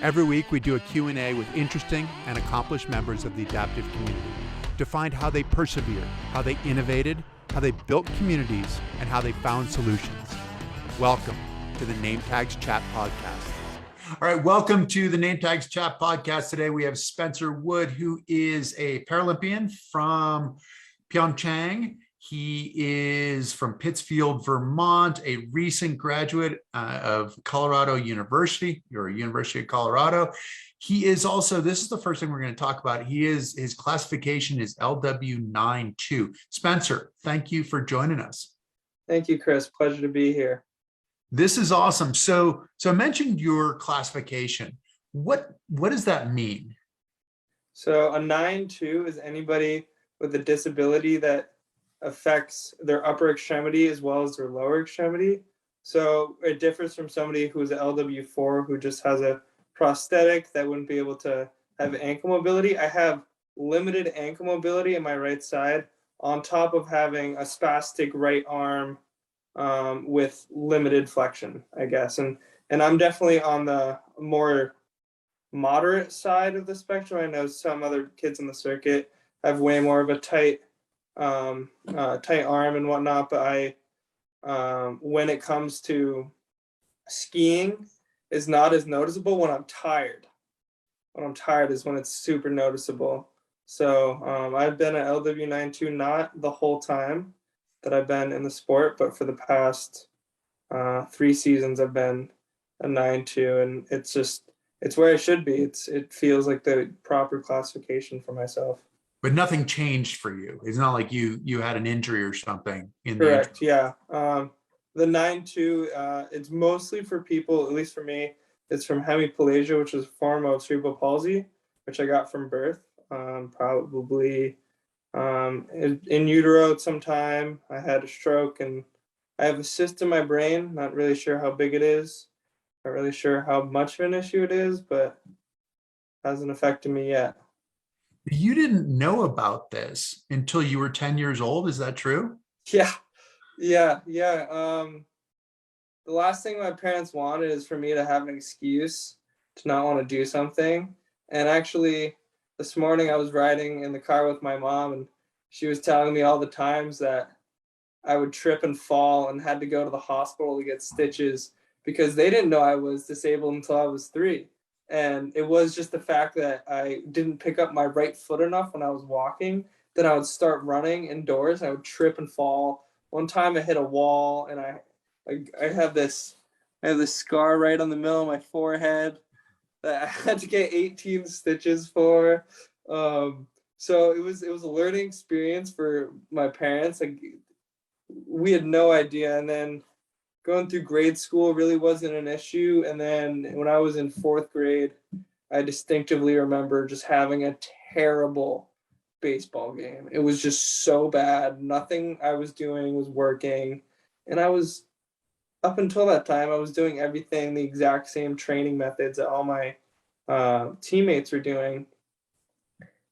Every week we do a Q&A with interesting and accomplished members of the adaptive community to find how they persevered, how they innovated, how they built communities, and how they found solutions. Welcome to the Nametags Chat Podcast. All right, welcome to the Nametags Chat Podcast. Today we have Spencer Wood, who is a Paralympian from Pyeongchang. He is from Pittsfield, Vermont, a recent graduate of Colorado University, or University of Colorado. He is also, this is the first thing we're going to talk about. His classification is LW92. Spencer, thank you for joining us. Thank you, Chris. Pleasure to be here. This is awesome. So I mentioned your classification. What does that mean? So a 9-2 is anybody with a disability that affects their upper extremity as well as their lower extremity. So it differs from somebody who's an LW4 who just has a prosthetic that wouldn't be able to have ankle mobility. I have limited ankle mobility in my right side on top of having a spastic right arm with limited flexion, I guess. And I'm definitely on the more moderate side of the spectrum. I know some other kids in the circuit have way more of a tight arm and whatnot, but I when it comes to skiing, is not as noticeable when I'm tired. When I'm tired is when it's super noticeable. So I've been an LW92 not the whole time that I've been in the sport, but for the past 3 seasons I've been a 9-2, and it's where I should be. It feels like the proper classification for myself. But nothing changed for you. It's not like you had an injury or something. Correct. Yeah. The 9-2, it's mostly for people, at least for me, it's from hemiplegia, which is a form of cerebral palsy, which I got from birth, probably in utero at some time. I had a stroke and I have a cyst in my brain. Not really sure how big it is. Not really sure how much of an issue it is, but hasn't affected me yet. You didn't know about this until you were 10 years old. Is that true? Yeah. The last thing my parents wanted is for me to have an excuse to not want to do something. And actually, this morning I was riding in the car with my mom, and she was telling me all the times that I would trip and fall and had to go to the hospital to get stitches because they didn't know I was disabled until I was 3. And it was just the fact that I didn't pick up my right foot enough when I was walking. Then I would start running indoors and I would trip and fall. One time I hit a wall and I have this scar right on the middle of my forehead that I had to get 18 stitches for. So it was a learning experience for my parents. Like, we had no idea. And then going through grade school really wasn't an issue. And then when I was in 4th grade, I distinctively remember just having a terrible baseball game. It was just so bad. Nothing I was doing was working. And up until that time, I was doing everything, the exact same training methods that all my teammates were doing.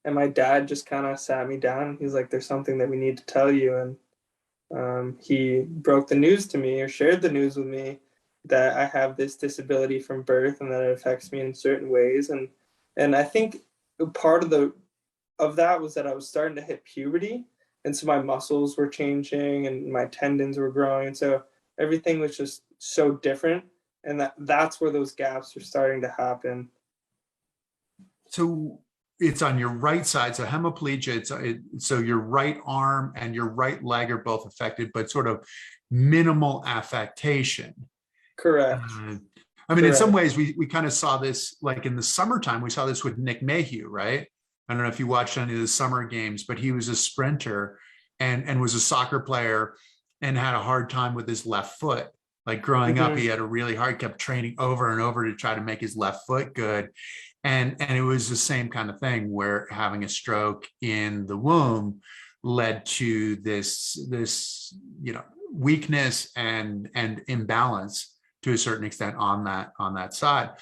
And my dad just kind of sat me down and he's like, there's something that we need to tell you. And he broke the news to me, or shared the news with me, that I have this disability from birth and that it affects me in certain ways. And I think part of that was that I was starting to hit puberty, and so my muscles were changing and my tendons were growing, and so everything was just so different, and that's where those gaps are starting to happen. So it's on your right side. So hemiplegia, so your right arm and your right leg are both affected, but sort of minimal affectation. Correct. Correct. In some ways, we kind of saw this, like in the summertime, we saw this with Nick Mayhew, right? I don't know if you watched any of the summer games, but he was a sprinter and was a soccer player and had a hard time with his left foot. Like growing up, he had kept training over and over to try to make his left foot good. And it was the same kind of thing where having a stroke in the womb led to this weakness and imbalance to a certain extent on that side.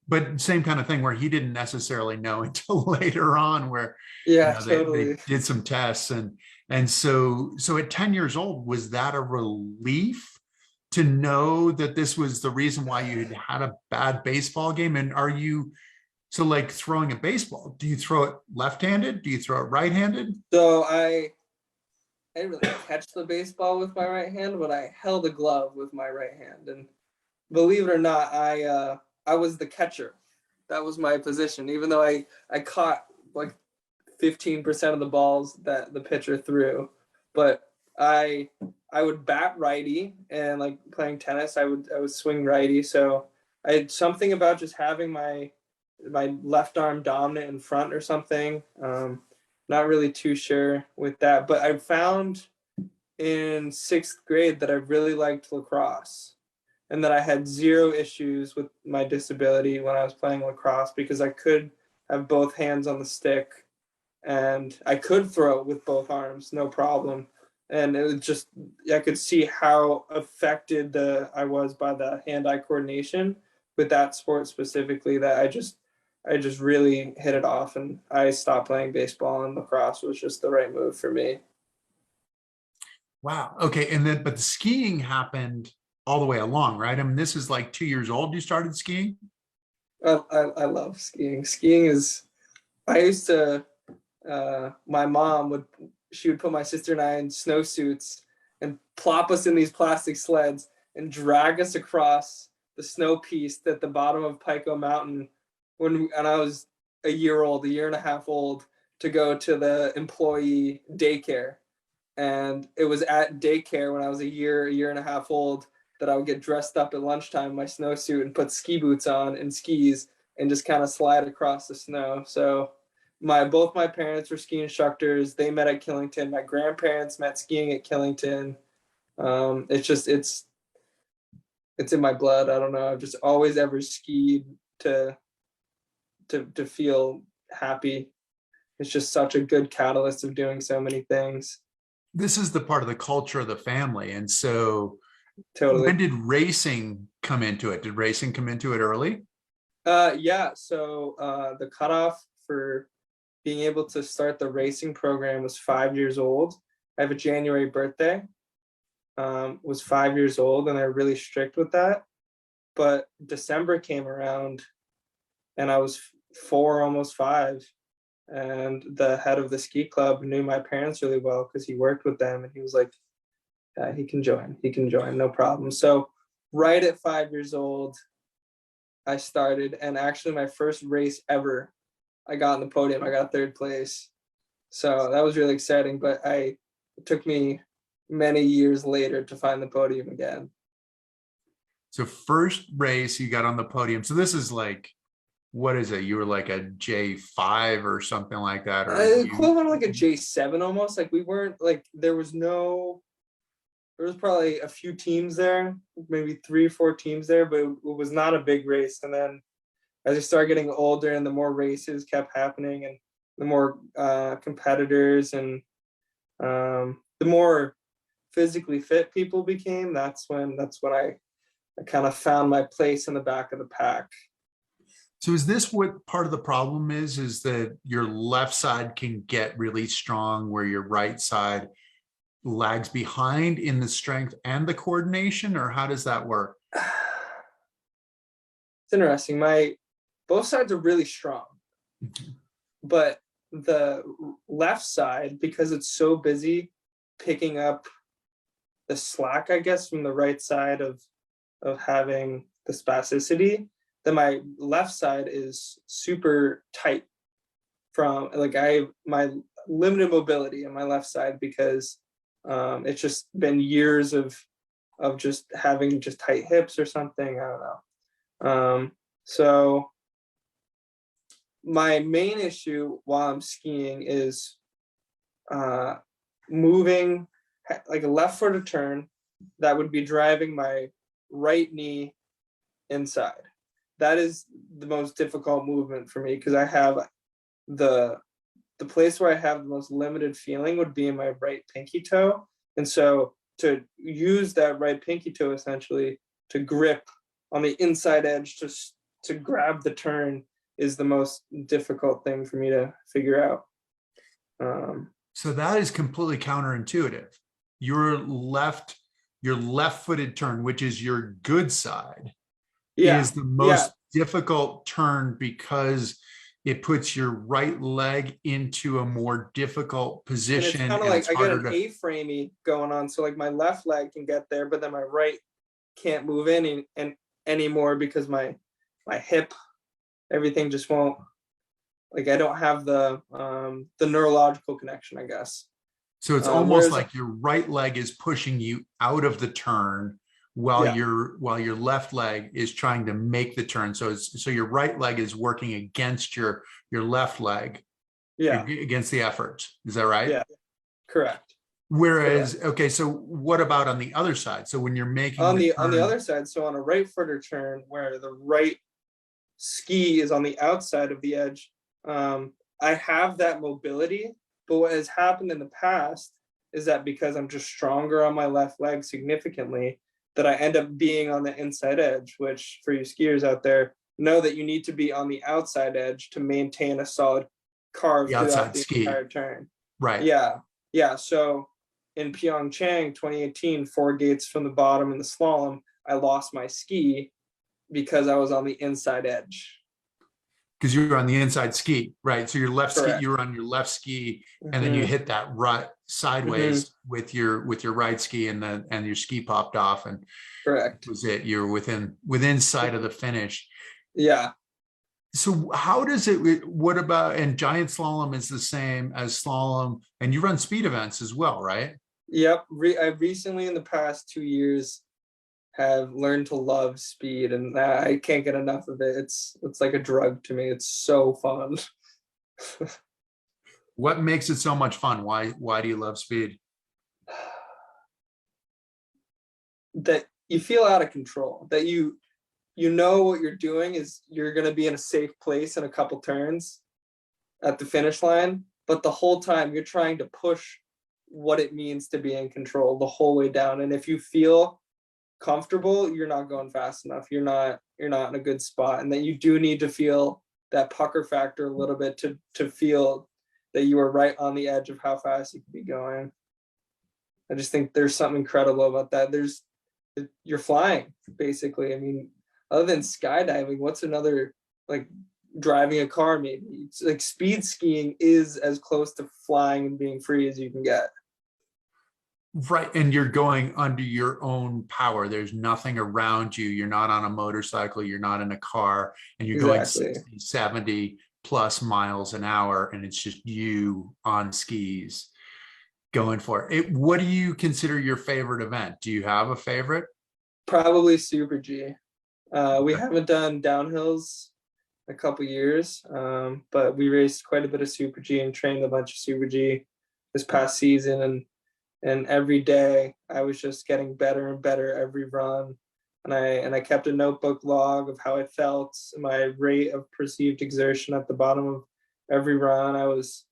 But same kind of thing where he didn't necessarily know until later on, where totally. they did some tests. And so at 10 years old, was that a relief to know that this was the reason why you had a bad baseball game? And are you, so like throwing a baseball, do you throw it left-handed? Do you throw it right-handed? So I didn't really catch the baseball with my right hand, but I held a glove with my right hand. And believe it or not, I was the catcher. That was my position, even though I caught like 15% of the balls that the pitcher threw. But I would bat righty, and like playing tennis, I would swing righty. So I had something about just having my left arm dominant in front or something. Not really too sure with that, but I found in 6th grade that I really liked lacrosse, and that I had zero issues with my disability when I was playing lacrosse, because I could have both hands on the stick and I could throw it with both arms, no problem. And it was just, I could see how affected I was by the hand-eye coordination with that sport specifically, that I just really hit it off, and I stopped playing baseball, and lacrosse was just the right move for me. Wow. Okay. And then, but the skiing happened all the way along, right? I mean, this is like 2 years old you started skiing? I love skiing. Skiing is, I used to, my mom would put my sister and I in snowsuits and plop us in these plastic sleds and drag us across the snow piste at the bottom of Pico Mountain and I was a year and a half old, to go to the employee daycare. And it was at daycare when I was a year and a half old that I would get dressed up at lunchtime in my snowsuit and put ski boots on and skis and just kind of slide across the snow. So both my parents were ski instructors. They met at Killington. My grandparents met skiing at Killington. It's in my blood. I don't know. I've just always ever skied to feel happy. It's just such a good catalyst of doing so many things. This is the part of the culture of the family. And so Totally. when did racing come into it? Did racing come into it early? Yeah. So the cutoff for being able to start the racing program was 5 years old. I have a January birthday. Was 5 years old, and they're really strict with that. But December came around, and I was 4, almost 5. And the head of the ski club knew my parents really well because he worked with them, and he was like, he can join, no problem. So right at 5 years old, I started, and actually my first race ever, I got on the podium. I got 3rd place. So that was really exciting, but it took me many years later to find the podium again. So first race, you got on the podium. So this is like, what is it? You were like a J5 or something like that? Or equivalent of like a J7 almost. Like we weren't like, there was probably a few teams there, maybe 3 or 4 teams there, but it was not a big race. And then as I started getting older and the more races kept happening and the more competitors and the more physically fit people became, that's when I kind of found my place in the back of the pack. So is this what part of the problem is that your left side can get really strong where your right side lags behind in the strength and the coordination, or how does that work? It's interesting. Both sides are really strong, but the left side, because it's so busy picking up the slack, I guess, from the right side of having the spasticity, then my left side is super tight from like my limited mobility in my left side because it's just been years of just having just tight hips or something. I don't know. So my main issue while I'm skiing is moving like a left-footed turn that would be driving my right knee inside. That is the most difficult movement for me because I have the place where I have the most limited feeling would be in my right pinky toe. And so to use that right pinky toe essentially to grip on the inside edge to grab the turn is the most difficult thing for me to figure out. So that is completely counterintuitive. Your left your left-footed turn, which is your good side, Yeah. is the Yeah. most difficult turn because it puts your right leg into a more difficult And it's position kind of and like it's I get harder an to. A-framey going on. So like my left leg can get there, but then my right can't move in and anymore because my hip, everything just won't, like I don't have the neurological connection, I guess. So it's almost Whereas like your right leg is pushing you out of the turn while yeah, your left leg is trying to make the turn. So your right leg is working against your left leg, yeah, against the effort. Is that right? yeah, correct. Whereas, Correct. okay, so what about on the other side? So when you're making On the the turn, other side, so on a right footer turn where the right ski is on the outside of the edge, I have that mobility, but what has happened in the past is that because I'm just stronger on my left leg significantly, that I end up being on the inside edge, which for you skiers out there, know that you need to be on the outside edge to maintain a solid carve the throughout outside the ski, entire turn. right? Yeah. Yeah. So in Pyeongchang 2018, 4 gates from the bottom in the slalom, I lost my ski because I was on the inside edge. Because you're on the inside ski, right? So your left ski, Correct. you're on your left ski, and then you Mm-hmm. hit that right Mm-hmm. sideways with your right ski, and your ski popped off, and Correct. was it. You're within sight of the finish. Yeah. So how does it? What about, and giant slalom is the same as slalom, and you run speed events as well, right? Yep. I recently, in the past 2 years, have learned to love speed, and I can't get enough of it. It's like a drug to me. It's so fun. What makes it so much fun? Why do you love speed? That you feel out of control. That you know what you're doing is you're gonna be in a safe place in a couple turns at the finish line, but the whole time you're trying to push what it means to be in control the whole way down. And if you feel comfortable, you're not going fast enough. You're not in a good spot. And that you do need to feel that pucker factor a little bit to feel that you are right on the edge of how fast you can be going. I just think there's something incredible about that. You're flying basically. I mean, other than skydiving, what's another, like driving a car maybe? It's like speed skiing is as close to flying and being free as you can get. Right. And you're going under your own power. There's nothing around you. You're not on a motorcycle. You're not in a car, and you're going Exactly. 60, 70 plus miles an hour. And it's just you on skis going for it. What do you consider your favorite event? Do you have a favorite? Probably Super G. We haven't done downhills a couple years, but we raced quite a bit of Super G and trained a bunch of Super G this past season, and every day I was just getting better and better every run. And I kept a notebook log of how I felt, my rate of perceived exertion at the bottom of every run. I was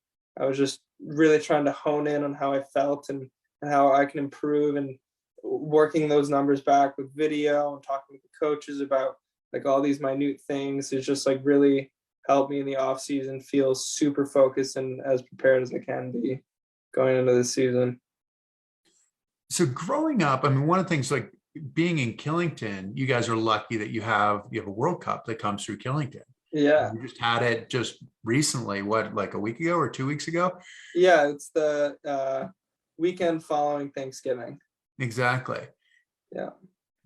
just really trying to hone in on how I felt and how I can improve, and working those numbers back with video and talking with the coaches about like all these minute things is just like really helped me in the off season feel super focused and as prepared as I can be going into the season. So growing up, I mean, one of the things, like being in Killington, you guys are lucky that you have a World Cup that comes through Killington. Yeah. You just had it just recently, what, like a week ago or 2 weeks ago? Yeah, it's the weekend following Thanksgiving. Exactly. Yeah.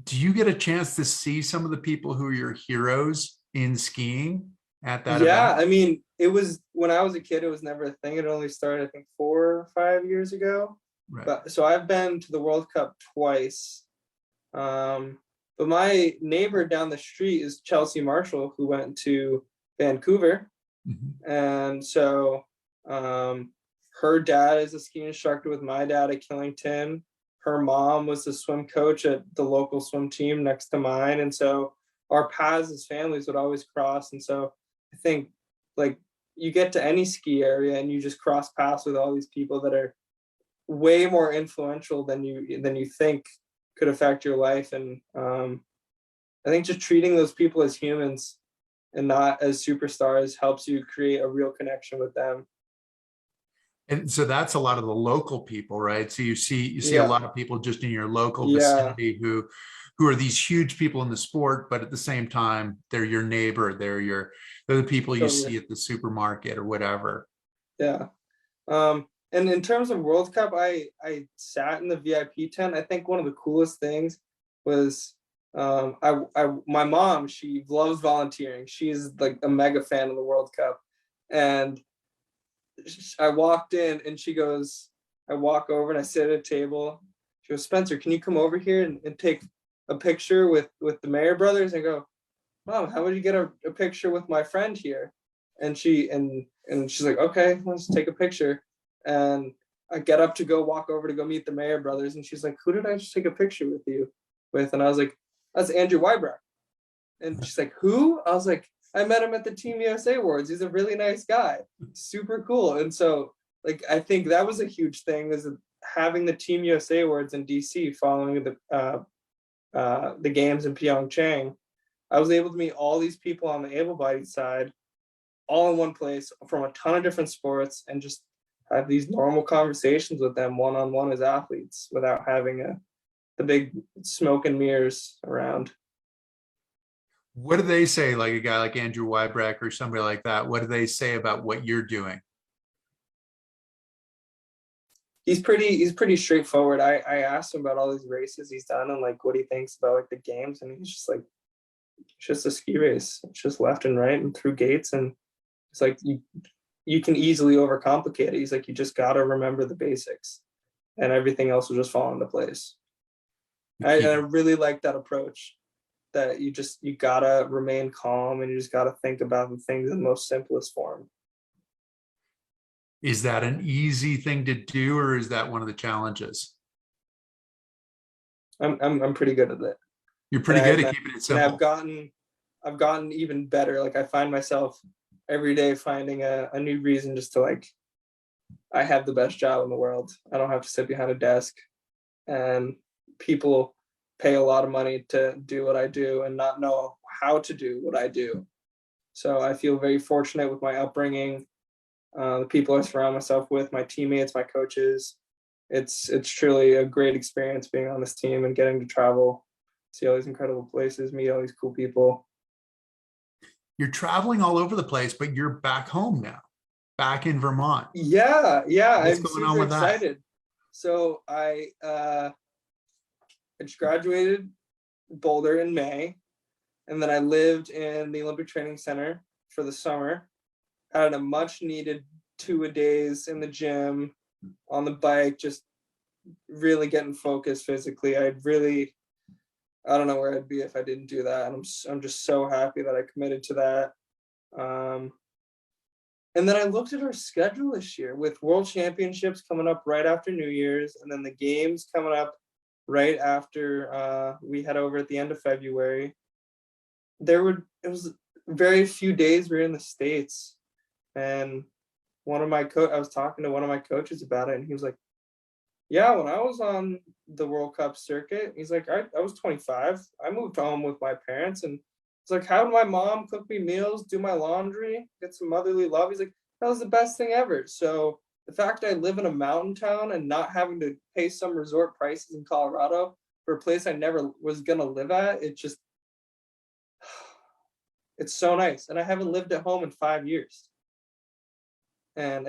Do you get a chance to see some of the people who are your heroes in skiing at that Yeah, event? I mean, it was when I was a kid, it was never a thing. It only started, I think, 4 or 5 years ago. Right. But so I've been to the World Cup twice. But my neighbor down the street is Chelsea Marshall, who went to Vancouver. Mhm. And so her dad is a ski instructor with my dad at Killington. Her mom was the swim coach at the local swim team next to mine. And so our paths as families would always cross. And so I think like you get to any ski area and you just cross paths with all these people that are way more influential than you think could affect your life. And I think just treating those people as humans and not as superstars helps you create a real connection with them. And so that's a lot of the local people, right? So you see a Yeah, lot of people just in your local yeah, vicinity who are these huge people in the sport, but at the same time, they're your neighbor, they're the people you totally. see at the supermarket or whatever. Yeah. And in terms of World Cup, I sat in the VIP tent. I think one of the coolest things was my mom, she loves volunteering. She's like a mega fan of the World Cup. And I walked in and she goes, I walk over and I sit at a table. She goes, Spencer, can you come over here and take a picture with the Mayer brothers? I go, Mom, how would you get a picture with my friend here? And she's like, okay, let's take a picture. And I get up to go walk over to go meet the Mayer brothers, and she's like, who did I just take a picture with you with? And I was like, that's Andrew Wybrecht. And she's like, who? I was like, I met him at the Team USA Awards. He's a really nice guy, super cool. And so, like, I think that was a huge thing, is having the Team USA Awards in DC following the games in Pyeongchang. I was able to meet all these people on the able-bodied side, all in one place from a ton of different sports, and just have these normal conversations with them one-on-one as athletes without having the big smoke and mirrors around. What do they say, like a guy like Andrew Wybrecht or somebody like that? What do they say about what you're doing? He's pretty straightforward. I asked him about all these races he's done and like what he thinks about like the games, and he's just like, it's just a ski race. It's just left and right and through gates, and it's like you can easily overcomplicate it. He's like, you just gotta remember the basics, and everything else will just fall into place. I really like that approach. That you gotta remain calm, and you just gotta think about the things in the most simplest form. Is that an easy thing to do, or is that one of the challenges? I'm pretty good at it, You're and pretty good at keeping it I've simple. gotten even better. Like I find myself every day finding a new reason just to like, I have the best job in the world. I don't have to sit behind a desk, and people pay a lot of money to do what I do and not know how to do what I do. So I feel very fortunate with my upbringing, the people I surround myself with, my teammates, my coaches. It's truly a great experience being on this team and getting to travel, see all these incredible places, meet all these cool people. You're traveling all over the place, but you're back home now, back in Vermont. Yeah, What's I'm going on super with that? excited. So I just graduated Boulder in May, and then I lived in the Olympic Training Center for the summer. Had a much needed 2 a days in the gym, on the bike, just really getting focused physically. I don't know where I'd be if I didn't do that, and I'm just so happy that I committed to that. Um, and then I looked at our schedule this year with World Championships coming up right after New Year's, and then the games coming up right after we head over at the end of February. It was very few days we were in the States, and I was talking to one of my coaches about it, and he was like, yeah, when I was on the World Cup circuit, he's like, I was 25. I moved home with my parents, and it's like, how did my mom cook me meals, do my laundry, get some motherly love? He's like, that was the best thing ever. So the fact I live in a mountain town and not having to pay some resort prices in Colorado for a place I never was gonna live at, it's so nice. And I haven't lived at home in 5 years. And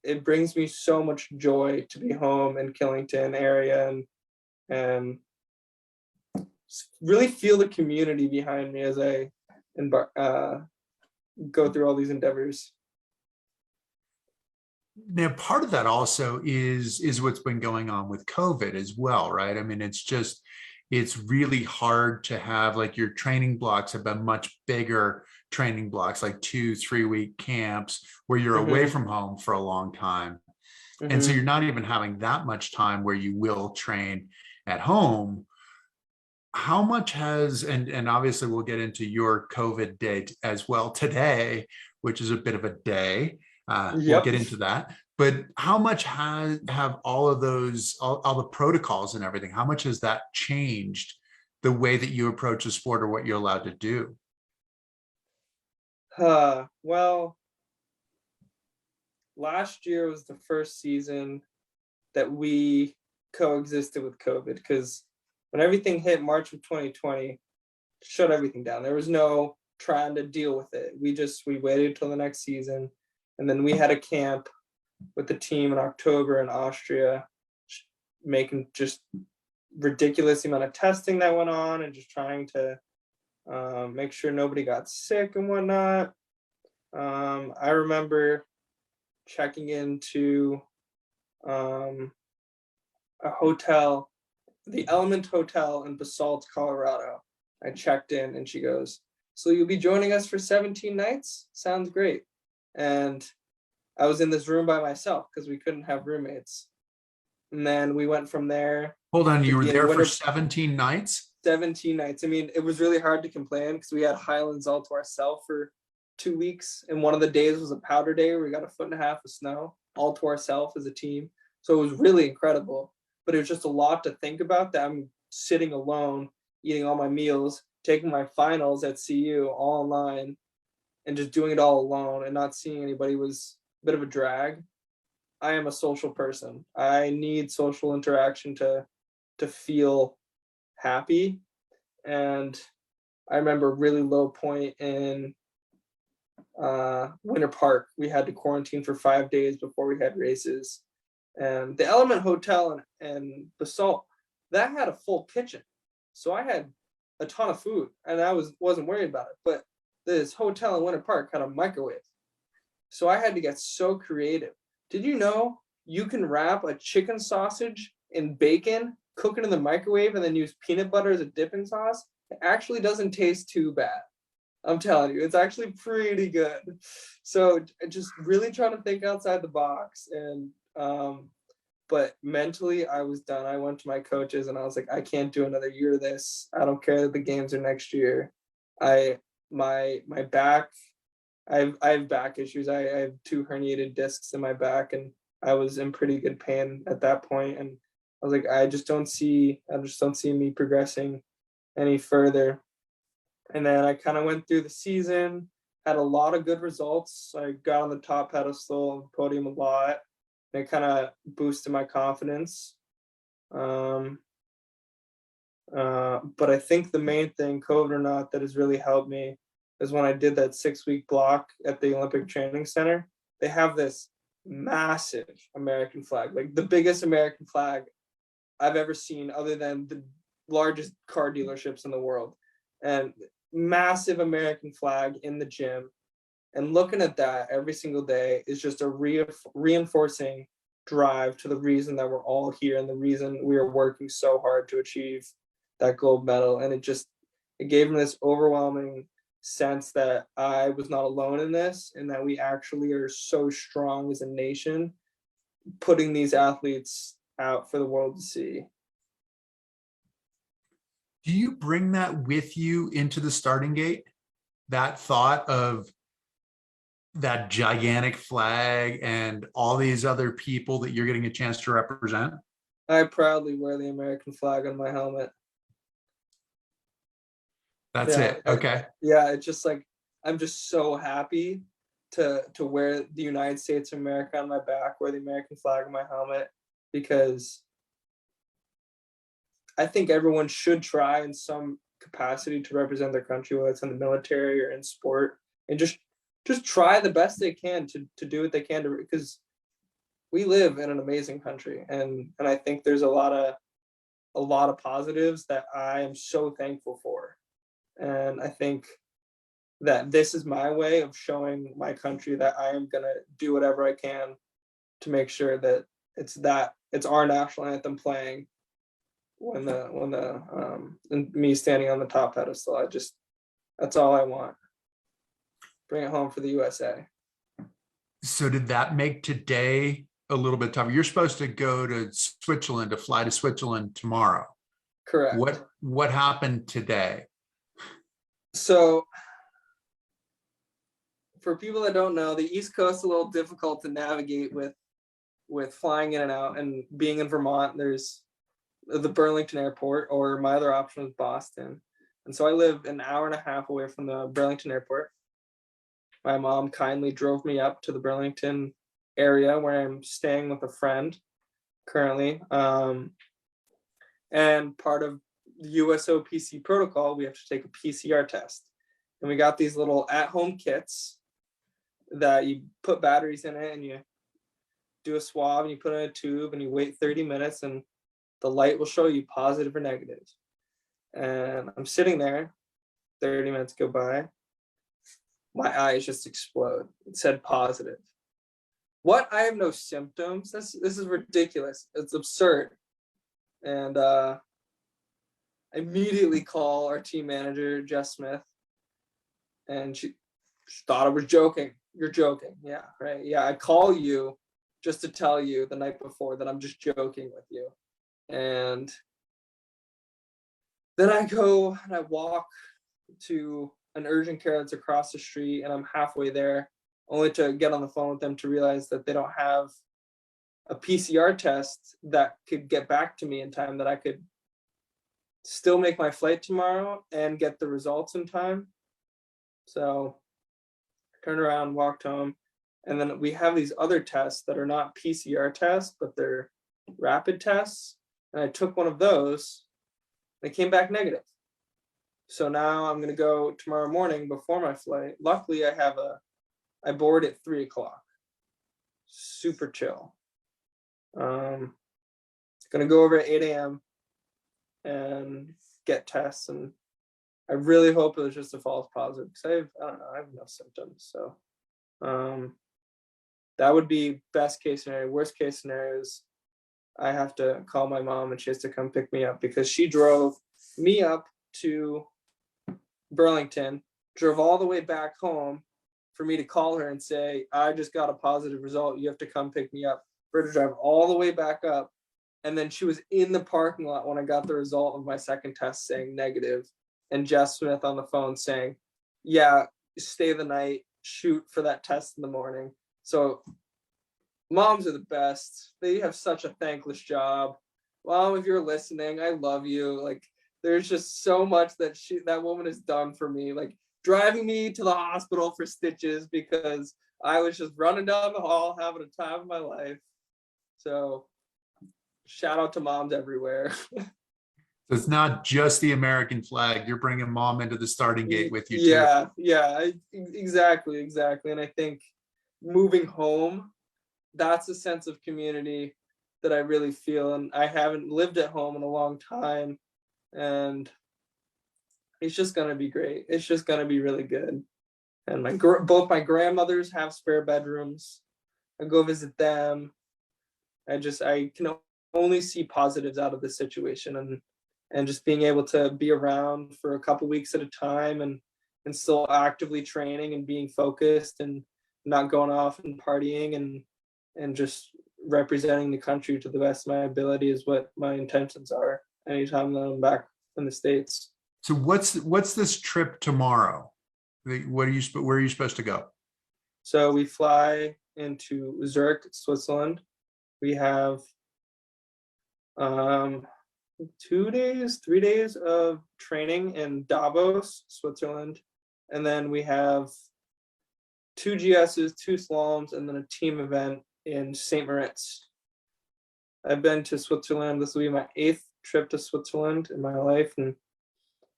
it brings me so much joy to be home in Killington area, and really feel the community behind me as I go through all these endeavors. Now, part of that also is what's been going on with COVID as well, right? I mean, it's really hard to have, like, your training blocks have been much bigger training blocks, like 2 3 week camps where you're away Mm-hmm. from home for a long time. And so Mm-hmm. you're not even having that much time where you will train at home. How much has, and obviously we'll get into your COVID date as well today, which is a bit of a day. We'll Yep. get into that. But how much have all of those, all the protocols and everything, how much has that changed the way that you approach the sport or what you're allowed to do? Well, last year was the first season that we coexisted with COVID, because when everything hit March of 2020, shut everything down. There was no trying to deal with it. We waited till the next season, and then we had a camp with the team in October in Austria, making just ridiculous amount of testing that went on, and just trying to make sure nobody got sick and whatnot. I remember checking into a hotel, the Element Hotel in Basalt, Colorado. I checked in and she goes, "So you'll be joining us for 17 nights? Sounds great." And I was in this room by myself because we couldn't have roommates. And then we went from there. Hold on, you were there for 17 nights? 17 nights. I mean, it was really hard to complain because we had Highlands all to ourselves for 2 weeks. And one of the days was a powder day where we got 1.5 feet of snow all to ourselves as a team. So it was really incredible. But it was just a lot to think about, that I'm sitting alone, eating all my meals, taking my finals at CU all online, and just doing it all alone and not seeing anybody was a bit of a drag. I am a social person. I need social interaction to feel happy. And I remember a really low point in Winter Park. We had to quarantine for 5 days before we had races. And the Element Hotel in Basalt, that had a full kitchen. So I had a ton of food and I wasn't worried about it. But this hotel in Winter Park had a microwave. So I had to get so creative. Did you know you can wrap a chicken sausage in bacon, cook it in the microwave, and then use peanut butter as a dipping sauce? It actually doesn't taste too bad. I'm telling you, it's actually pretty good. So just really trying to think outside the box. And but mentally I was done. I went to my coaches and I was like, I can't do another year of this. I don't care that the games are next year. My back, I have back issues. I have 2 herniated discs in my back, and I was in pretty good pain at that point. And I was like, I just don't see me progressing any further. And then I kind of went through the season, had a lot of good results. I got on the top pedestal on the podium a lot. And it kind of boosted my confidence. But I think the main thing, COVID or not, that has really helped me is when I did that 6-week block at the Olympic Training Center. They have this massive American flag, like the biggest American flag I've ever seen, other than the largest car dealerships in the world. And massive American flag in the gym. And looking at that every single day is just a reinforcing drive to the reason that we're all here and the reason we are working so hard to achieve that gold medal. And it gave me this overwhelming sense that I was not alone in this, and that we actually are so strong as a nation, putting these athletes out for the world to see. Do you bring that with you into the starting gate? That thought of that gigantic flag and all these other people that you're getting a chance to represent? I proudly wear the American flag on my helmet. That's it. Okay. It's just like, I'm just so happy to wear the United States of America on my back, wear the American flag on my helmet, because I think everyone should try in some capacity to represent their country, whether it's in the military or in sport, and just try the best they can to do what they can to, because we live in an amazing country, and I think there's a lot of positives that I am so thankful for. And I think that this is my way of showing my country that I am gonna do whatever I can to make sure that it's our national anthem playing when me standing on the top pedestal. That's all I want. Bring it home for the USA. So did that make today a little bit tougher? You're supposed to go to Switzerland, to fly to Switzerland tomorrow. Correct. What happened today? So for people that don't know, the East Coast is a little difficult to navigate with flying in and out, and being in Vermont, there's the Burlington airport, or my other option was Boston. And so I live an hour and a half away from the Burlington airport. My mom kindly drove me up to the Burlington area where I'm staying with a friend currently. And part of the USOPC protocol, we have to take a PCR test. And we got these little at-home kits that you put batteries in it, and you do a swab, and you put it in a tube, and you wait 30 minutes, and the light will show you positive or negative. And I'm sitting there, 30 minutes go by, my eyes just explode. It said positive. What? I have no symptoms? This is ridiculous. It's absurd. And I immediately call our team manager, Jess Smith, and she thought I was joking. You're joking. Yeah, right. Yeah, I call you just to tell you the night before that I'm just joking with you. And then I go and I walk to an urgent care that's across the street, and I'm halfway there, only to get on the phone with them to realize that they don't have a PCR test that could get back to me in time, that I could still make my flight tomorrow and get the results in time. So I turned around, walked home, and then we have these other tests that are not PCR tests, but they're rapid tests. And I took one of those, and it came back negative. So now I'm going to go tomorrow morning before my flight. Luckily, I board at 3:00. Super chill. Going to go over at 8 a.m. and get tests. And I really hope it was just a false positive, because I have no symptoms. So that would be best case scenario. Worst case scenario is I have to call my mom and she has to come pick me up, because she drove me up to Burlington, drove all the way back home for me to call her and say, I just got a positive result. You have to come pick me up. For her to drive all the way back up. And then she was in the parking lot when I got the result of my second test saying negative. And Jess Smith on the phone saying, yeah, stay the night, shoot for that test in the morning. So moms are the best. They have such a thankless job. Mom, if you're listening, I love you. Like, there's just so much that woman has done for me, like driving me to the hospital for stitches because I was just running down the hall having a time of my life. So shout out to moms everywhere. So it's not just the American flag. You're bringing mom into the starting gate with you too. Yeah, exactly. And I think moving home, that's a sense of community that I really feel. And I haven't lived at home in a long time. And it's just going to be great. It's just going to be really good. And both my grandmothers have spare bedrooms. I go visit them. I can only see positives out of this situation, and just being able to be around for a couple weeks at a time and still actively training and being focused and not going off and partying and just representing the country to the best of my ability is what my intentions are anytime that I'm back in the States. So what's this trip tomorrow? Where are you supposed to go? So we fly into Zurich, Switzerland. We have 3 days of training in Davos, Switzerland. And then we have 2 GSs, 2 slaloms, and then a team event in St. Moritz. I've been to Switzerland. This will be my 8th trip to Switzerland in my life. And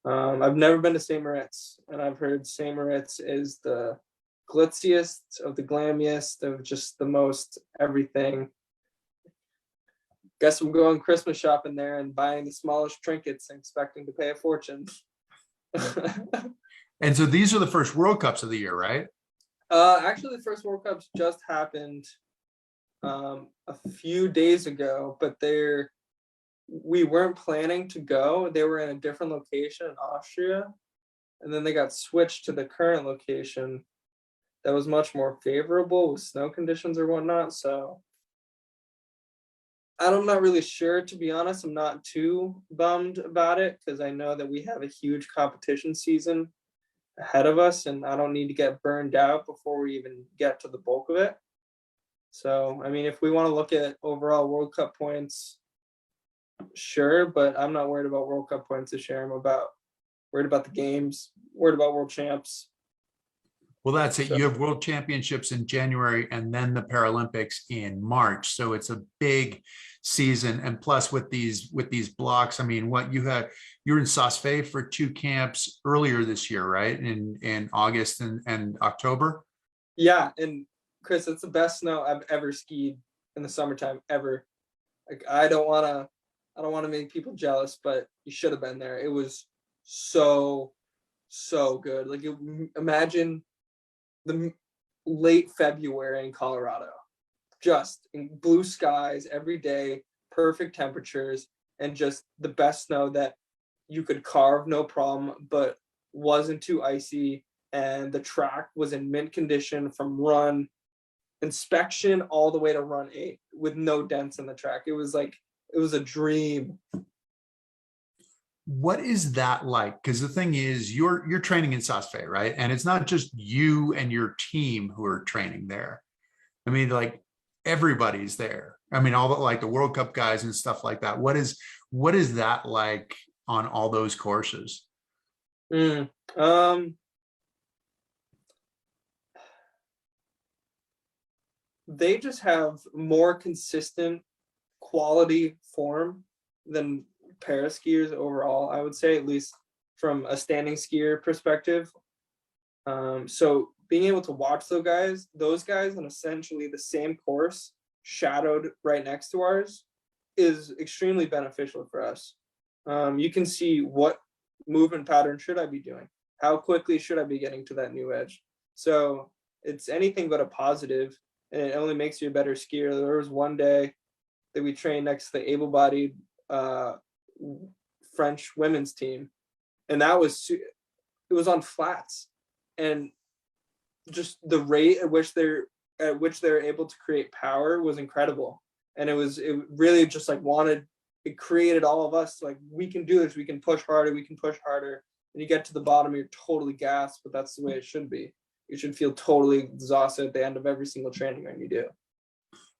I've never been to St. Moritz. And I've heard St. Moritz is the glitziest of the glammiest of just the most everything. Guess I'm going Christmas shopping there and buying the smallest trinkets and expecting to pay a fortune. And so these are the first World Cups of the year, right? Actually, the first World Cups just happened a few days ago, but we weren't planning to go. They were in a different location in Austria, and then they got switched to the current location that was much more favorable with snow conditions or whatnot. So I'm not really sure, to be honest. I'm not too bummed about it because I know that we have a huge competition season ahead of us, and I don't need to get burned out before we even get to the bulk of it. So, I mean, if we want to look at overall World Cup points, sure, but I'm not worried about World Cup points this year. I'm worried about the games, worried about world champs. Well, that's it. So You have World Championships in January and then the Paralympics in March. So it's a big season. And plus with these blocks, I mean, what you were in Saas-Fee for 2 camps earlier this year, right? In August and October. yeah, and Chris, it's the best snow I've ever skied in the summertime ever. Like I don't wanna make people jealous, but you should have been there. It was so, so good. Like imagine the late February in Colorado, just in blue skies every day, perfect temperatures, and just the best snow that you could carve no problem, but wasn't too icy. And the track was in mint condition from run inspection all the way to run 8 with no dents in the track. It was a dream. What is that like? Because the thing is, you're training in Saas-Fee, right? And it's not just you and your team who are training there. I mean, like everybody's there. I mean, all the like the World Cup guys and stuff like that. What is that like on all those courses? Mm, they just have more consistent quality form than para skiers overall, I would say, at least from a standing skier perspective. So being able to watch those guys on essentially the same course, shadowed right next to ours, is extremely beneficial for us. You can see what movement pattern should I be doing? How quickly should I be getting to that new edge? So it's anything but a positive, and it only makes you a better skier. There was one day that we trained next to the able-bodied French women's team, and it was on flats, and just the rate at which they're able to create power was incredible. And it really just like it created all of us like, we can do this, we can push harder, and you get to the bottom, you're totally gassed, but that's the way it should be. You should feel totally exhausted at the end of every single training run you do.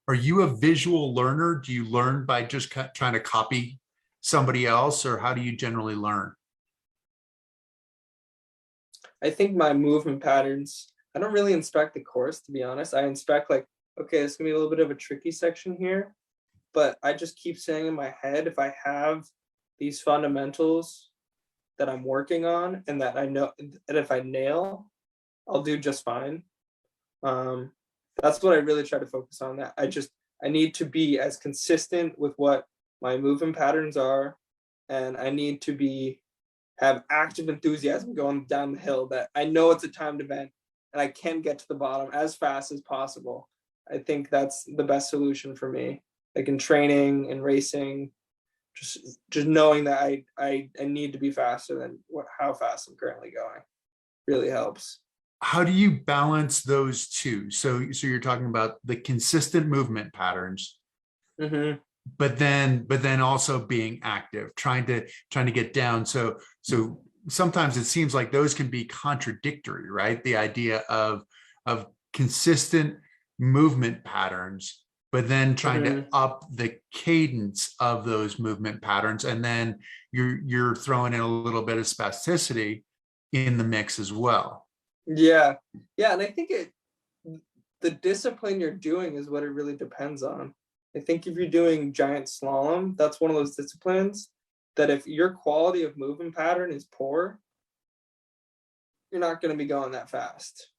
Are you a visual learner? Do you learn by just trying to copy somebody else, or how do you generally learn? I think my movement patterns, I don't really inspect the course, to be honest. I inspect like, okay, it's gonna be a little bit of a tricky section here, but I just keep saying in my head, if I have these fundamentals that I'm working on and that I know, and if I nail, I'll do just fine. That's what I really try to focus on. That I need to be as consistent with what my movement patterns are, and I need to have active enthusiasm going down the hill, that I know it's a timed event and I can get to the bottom as fast as possible. I think that's the best solution for me. Like in training and racing, just knowing that I need to be faster than how fast I'm currently going really helps. How do you balance those two? So you're talking about the consistent movement patterns, Mm-hmm. but then also being active, trying to get down. So sometimes it seems like those can be contradictory, right? The idea of consistent movement patterns, but then trying Mm-hmm. to up the cadence of those movement patterns, and then you're throwing in a little bit of spasticity in the mix as well. Yeah, and I think the discipline you're doing is what it really depends on. I think if you're doing giant slalom, that's one of those disciplines that if your quality of movement pattern is poor, you're not going to be going that fast.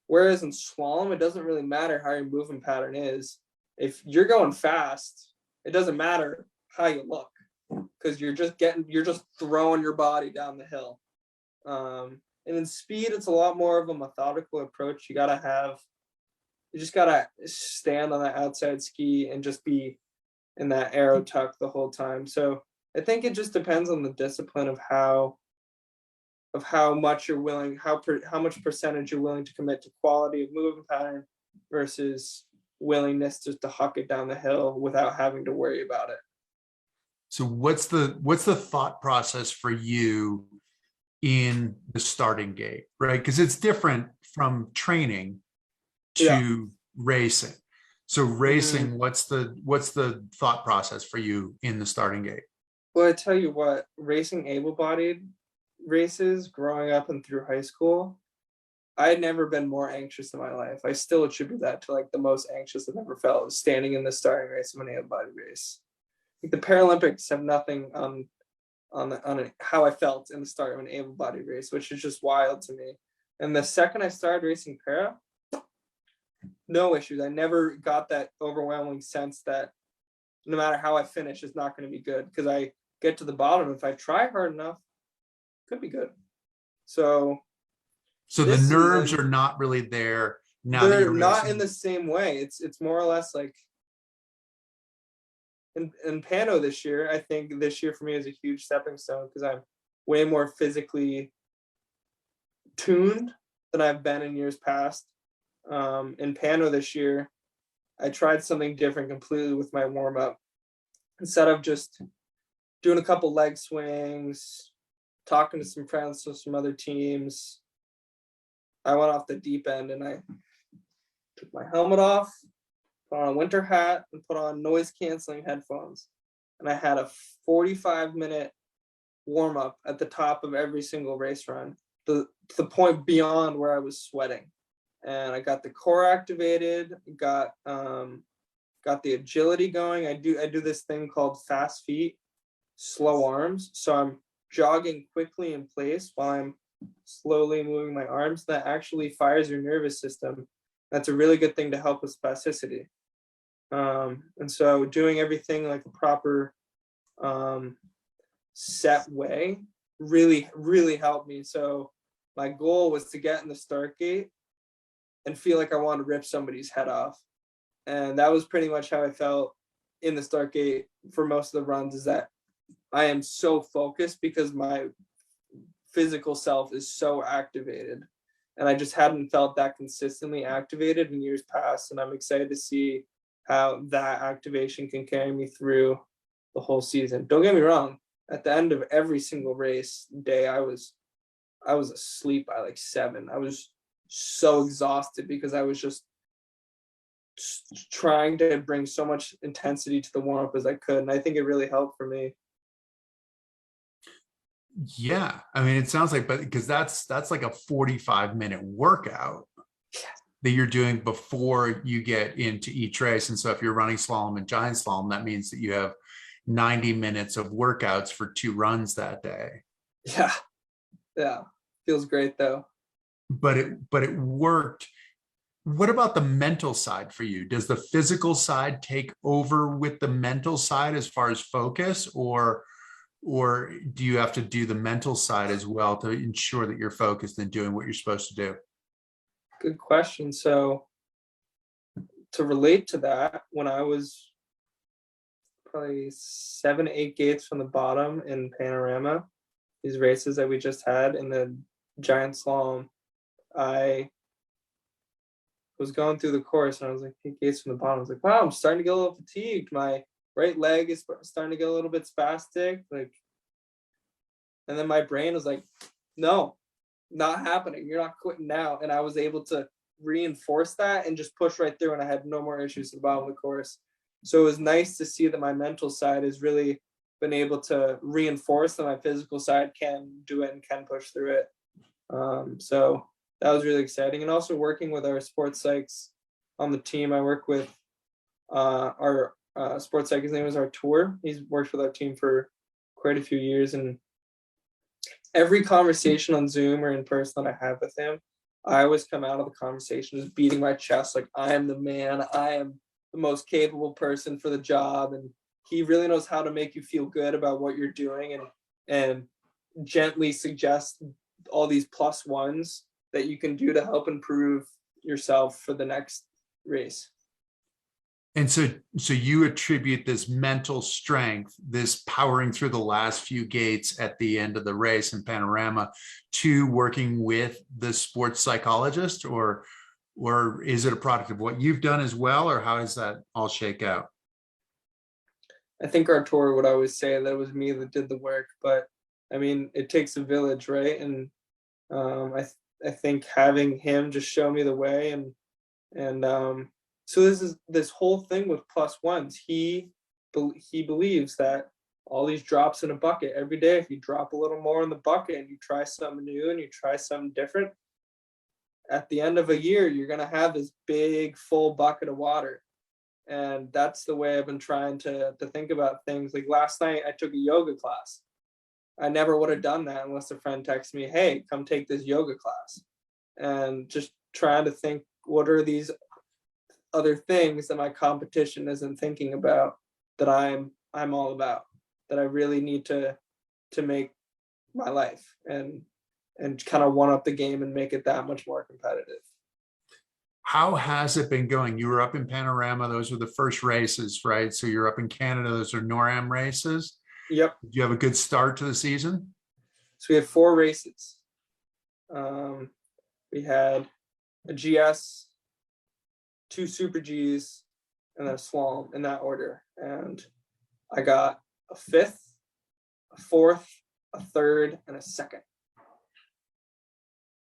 Whereas in slalom, it doesn't really matter how your movement pattern is. If you're going fast, it doesn't matter how you look, because you're just throwing your body down the hill. And in speed, it's a lot more of a methodical approach. You just gotta stand on that outside ski and just be in that arrow tuck the whole time. So I think it just depends on the discipline of how much you're willing, how much percentage you're willing to commit to quality of movement pattern versus willingness just to huck it down the hill without having to worry about it. So what's the thought process for you in the starting gate, right? Because it's different from training to racing. So racing, what's the thought process for you in the starting gate? Well, I tell you what, racing able-bodied races growing up and through high school, I had never been more anxious in my life. I still attribute that to like the most anxious I've ever felt, was standing in the starting race of an able-bodied race. Like the Paralympics have nothing on how I felt in the start of an able-bodied race, which is just wild to me. And the second I started racing para, no issues. I never got that overwhelming sense that no matter how I finish, it's not going to be good, because I get to the bottom. If I try hard enough, it could be good. So the nerves are not really there now that they're you're not racing. in the same way. It's more or less like in Pano this year. I think this year for me is a huge stepping stone, because I'm way more physically tuned than I've been in years past. In Pano this year, I tried something different completely with my warm-up. Instead of just doing a couple leg swings, talking to some friends to some other teams, I went off the deep end and I took my helmet off, put on a winter hat, and put on noise canceling headphones. And I had a 45-minute warm up at the top of every single race run, to the point beyond where I was sweating. And I got the core activated, got the agility going. I do this thing called fast feet, slow arms. So I'm jogging quickly in place while I'm slowly moving my arms. That actually fires your nervous system. That's a really good thing to help with spasticity. And so doing everything like a proper set way really, really helped me. So my goal was to get in the start gate and feel like I wanted to rip somebody's head off. And that was pretty much how I felt in the start gate for most of the runs, is that I am so focused because my physical self is so activated. And I just hadn't felt that consistently activated in years past. And I'm excited to see how that activation can carry me through the whole season. Don't get me wrong. At the end of every single race day, I was asleep by like 7. I was so exhausted because I was just trying to bring so much intensity to the warm-up as I could. And I think it really helped for me. Yeah. I mean, it sounds like, but because that's like a 45-minute workout that you're doing before you get into each race. And so if you're running slalom and giant slalom, that means that you have 90 minutes of workouts for 2 runs that day. Yeah, feels great though. But it worked. What about the mental side for you? Does the physical side take over with the mental side as far as focus, or do you have to do the mental side as well to ensure that you're focused and doing what you're supposed to do? Good question. So to relate to that, when I was probably 7 to 8 gates from the bottom in Panorama, these races that we just had in the giant slalom, I was going through the course and I was like 8 gates from the bottom. I was like, wow, I'm starting to get a little fatigued. My right leg is starting to get a little bit spastic. Like, and then my brain was like, no, not happening. You're not quitting now. And I was able to reinforce that and just push right through, and I had no more issues at the bottom of the course. So it was nice to see that my mental side has really been able to reinforce that my physical side can do it and can push through it. So that was really exciting. And also working with our sports psychs on the team. I work with our sports psych, his name is Artur. He's worked with our team for quite a few years, and every conversation on Zoom or in person that I have with him, I always come out of the conversation just beating my chest like I am the man. I am the most capable person for the job. And he really knows how to make you feel good about what you're doing, and gently suggest all these plus ones that you can do to help improve yourself for the next race. And so you attribute this mental strength, this powering through the last few gates at the end of the race in Panorama, to working with the sports psychologist, or is it a product of what you've done as well, or how does that all shake out? I think Artur would always say that it was me that did the work, but I mean, it takes a village, right? And I think having him just show me the way, and so this whole thing with plus ones. He believes that all these drops in a bucket every day, if you drop a little more in the bucket and you try something new and you try something different, at the end of a year, you're going to have this big full bucket of water. And that's the way I've been trying to think about things. Like last night I took a yoga class. I never would have done that unless a friend texted me, hey, come take this yoga class. And just trying to think, what are these other things that my competition isn't thinking about that I'm all about, that I really need to make my life and kind of one up the game and make it that much more competitive. How has it been going? You were up in Panorama. Those were the first races, right? So you're up in Canada. Those are NORAM races. Yep. Did you have a good start to the season? So we had 4 races. We had a GS, 2 Super Gs, and then a slalom in that order. And I got a 5th, a 4th, a 3rd, and a 2nd.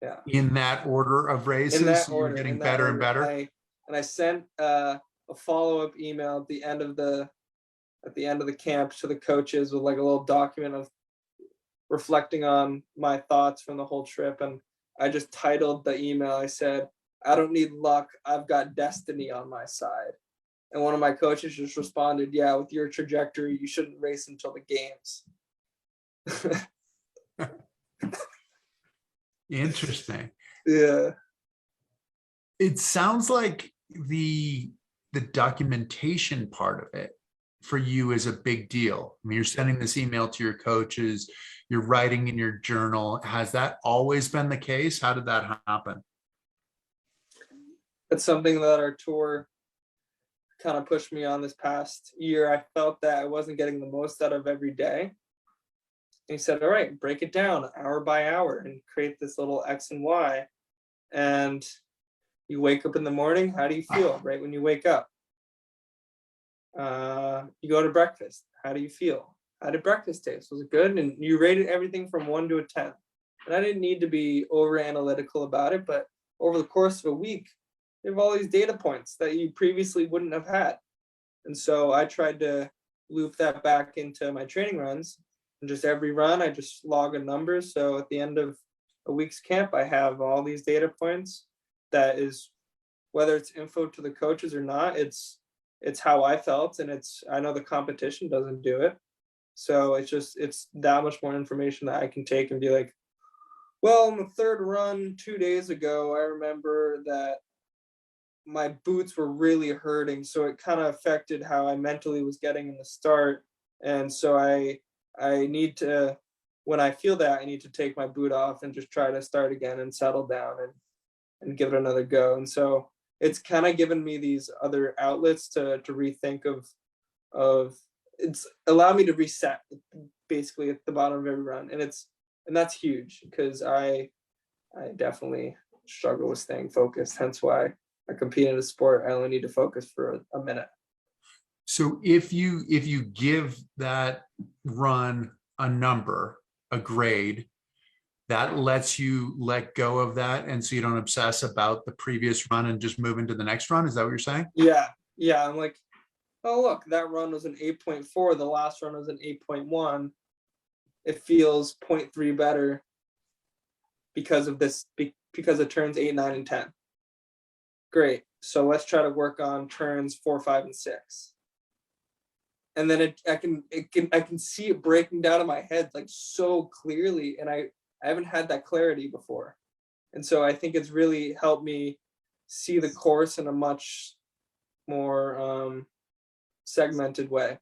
Yeah. In that order of races? In that so order. You're getting better and better? I sent a follow-up email at the end of the camp to the coaches with like a little document of reflecting on my thoughts from the whole trip. And I just titled the email, I said, I don't need luck, I've got destiny on my side. And one of my coaches just responded, yeah, with your trajectory, you shouldn't race until the games. Interesting. Yeah. It sounds like the documentation part of it for you is a big deal. I mean, you're sending this email to your coaches, you're writing in your journal. Has that always been the case? How did that happen? It's something that our tour kind of pushed me on this past year. I felt that I wasn't getting the most out of every day. And he said, all right, break it down hour by hour and create this little X and Y. And you wake up in the morning, how do you feel right when you wake up? You go to breakfast, how do you feel? How did breakfast taste? Was it good? And you rated everything from 1 to a 10. And I didn't need to be over analytical about it, but over the course of a week, you have all these data points that you previously wouldn't have had. And so I tried to loop that back into my training runs. And just every run, I just log a number. So at the end of a week's camp, I have all these data points. That is, whether it's info to the coaches or not, it's how I felt, and I know the competition doesn't do it. So it's that much more information that I can take and be like, well, in the 3rd run 2 days ago, I remember that my boots were really hurting. So it kind of affected how I mentally was getting in the start. And so I need to, when I feel that, I need to take my boot off and just try to start again and settle down and give it another go. And so it's kind of given me these other outlets to rethink of it's allowed me to reset basically at the bottom of every run. And that's huge because I definitely struggle with staying focused. Hence why I compete in a sport. I only need to focus for a minute. So if you give that run a number, a grade, that lets you let go of that, and so you don't obsess about the previous run and just move into the next run. Is that what you're saying? Yeah. I'm like, oh look, that run was an 8.4. The last run was an 8.1. It feels 0.3 better because of this, because it turns 8, 9, and 10. Great. So let's try to work on turns 4, 5, and 6. And then I can see it breaking down in my head like so clearly, and I haven't had that clarity before. And so I think it's really helped me see the course in a much more segmented way.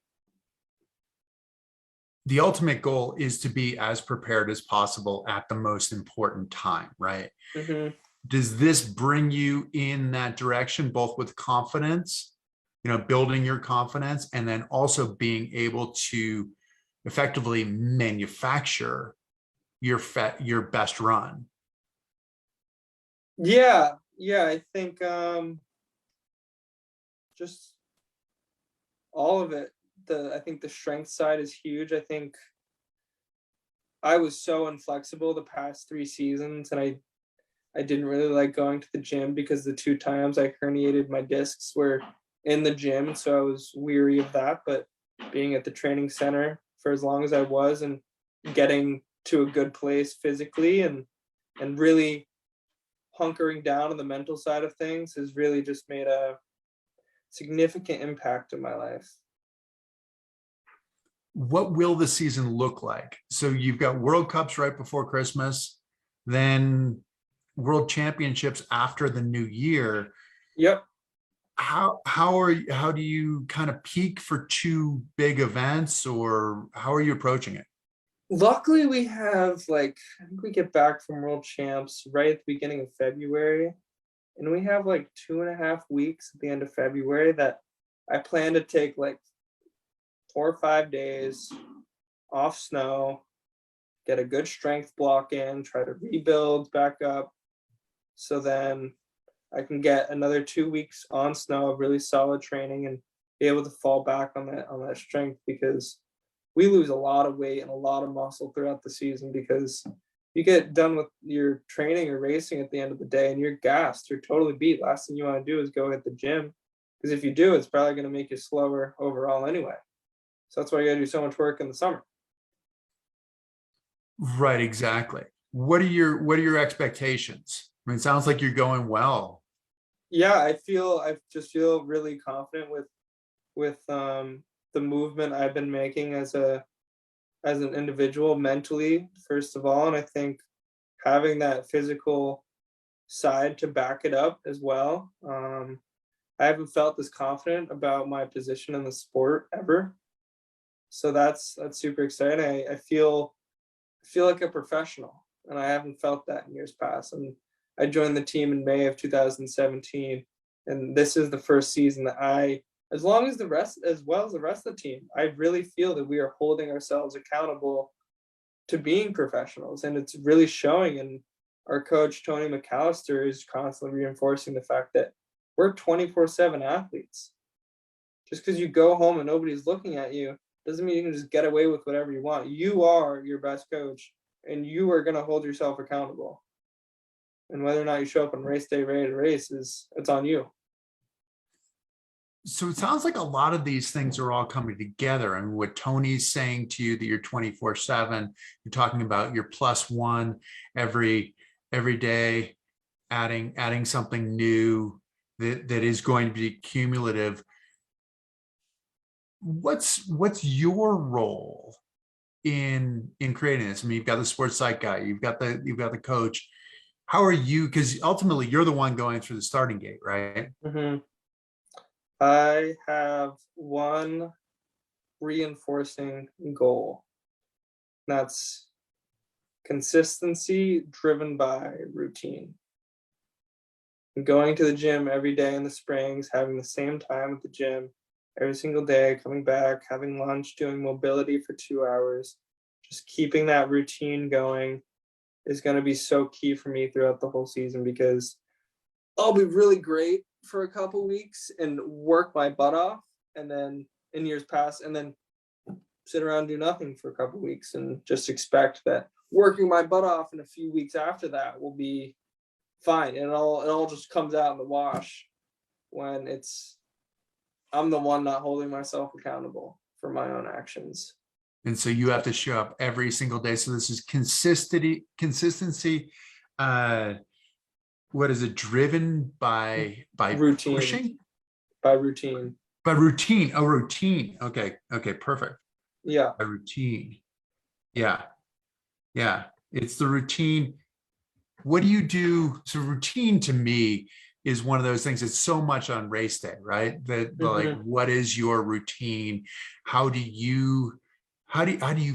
The ultimate goal is to be as prepared as possible at the most important time, right? Mm-hmm. Does this bring you in that direction, both with confidence, building your confidence, and then also being able to effectively manufacture your best run? Yeah, I think just all of it. I think the strength side is huge. I think I was so inflexible the past 3 seasons, and I didn't really like going to the gym because the 2 times I herniated my discs were in the gym, so I was weary of that. But being at the training center for as long as I was and getting to a good place physically and really hunkering down on the mental side of things has really just made a significant impact in my life. What will the season look like? So you've got World Cups right before Christmas, then World Championships after the new year. Yep. How do you kind of peak for two big events, or how are you approaching it? Luckily, we have I think we get back from World Champs right at the beginning of February. And we have 2.5 weeks at the end of February that I plan to take 4 or 5 days off snow, get a good strength block in, try to rebuild back up. So then I can get another 2 weeks on snow of really solid training and be able to fall back on that strength, because we lose a lot of weight and a lot of muscle throughout the season, because you get done with your training or racing at the end of the day and you're gassed, you're totally beat. Last thing you want to do is go hit the gym, because if you do, it's probably going to make you slower overall anyway. So that's why you got to do so much work in the summer. Right, exactly. What are your expectations? I mean, it sounds like you're going well. Yeah, I just feel really confident with the movement I've been making as an individual mentally, first of all. And I think having that physical side to back it up as well. I haven't felt this confident about my position in the sport ever. So that's super exciting. I feel like a professional, and I haven't felt that in years past. And I joined the team in May of 2017, and this is the first season that as well as the rest of the team, I really feel that we are holding ourselves accountable to being professionals, and it's really showing. And our coach, Tony McAllister, is constantly reinforcing the fact that we're 24/7 athletes. Just because you go home and nobody's looking at you doesn't mean you can just get away with whatever you want. You are your best coach, and you are going to hold yourself accountable. And whether or not you show up on race day ready to race it's on you. So it sounds like a lot of these things are all coming together. I mean, what Tony's saying to you, that you're 24/7, you're talking about your +1 every day, adding something new that is going to be cumulative. What's your role in creating this? I mean, you've got the sports site guy, you've got the coach. How are you? Because ultimately you're the one going through the starting gate, right? Mm-hmm. I have one reinforcing goal. That's consistency driven by routine. Going to the gym every day in the springs, having the same time at the gym every single day, coming back, having lunch, doing mobility for 2 hours, just keeping that routine going is going to be so key for me throughout the whole season, because I'll be really great for a couple weeks and work my butt off, and then in years past, and then sit around and do nothing for a couple weeks and just expect that working my butt off in a few weeks after that will be fine. And it all just comes out in the wash when I'm the one not holding myself accountable for my own actions. And so you have to show up every single day. So this is consistency. What is it? Driven by routine. Pushing? By routine. By routine. Oh, routine. Okay. Perfect. Yeah. By routine. Yeah. It's the routine. What do you do? So routine to me is one of those things. It's so much on race day, right? That like, what is your routine? How do you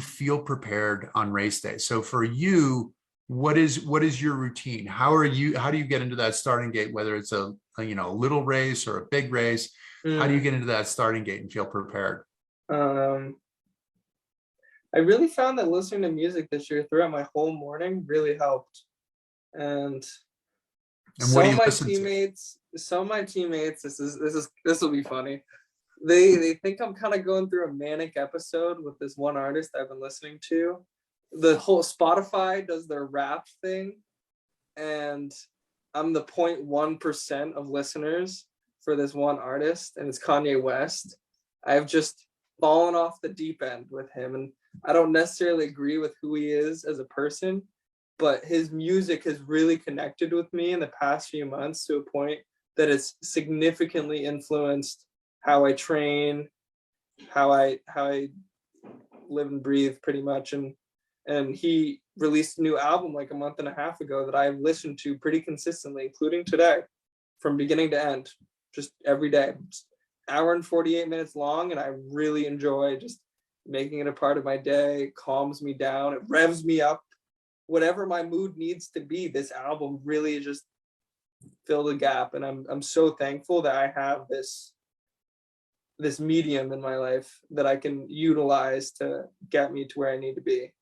feel prepared on race day? So for you, what is your routine? How do you get into that starting gate, whether it's a little race or a big race? How do you get into that starting gate and feel prepared? I really found that listening to music this year throughout my whole morning really helped. And some of my teammates, this will be funny. They think I'm kind of going through a manic episode with this one artist I've been listening to. The whole Spotify does their rap thing, and I'm the 0.1% of listeners for this one artist, and it's Kanye West. I've just fallen off the deep end with him, and I don't necessarily agree with who he is as a person, but his music has really connected with me in the past few months to a point that it's significantly influenced how I train, how I live and breathe pretty much. And he released a new album like a month and a half ago that I've listened to pretty consistently, including today, from beginning to end, just every day. It's hour and 48 minutes long, and I really enjoy just making it a part of my day. It calms me down, it revs me up. Whatever my mood needs to be, this album really just filled a gap, and I'm so thankful that I have this medium in my life that I can utilize to get me to where I need to be.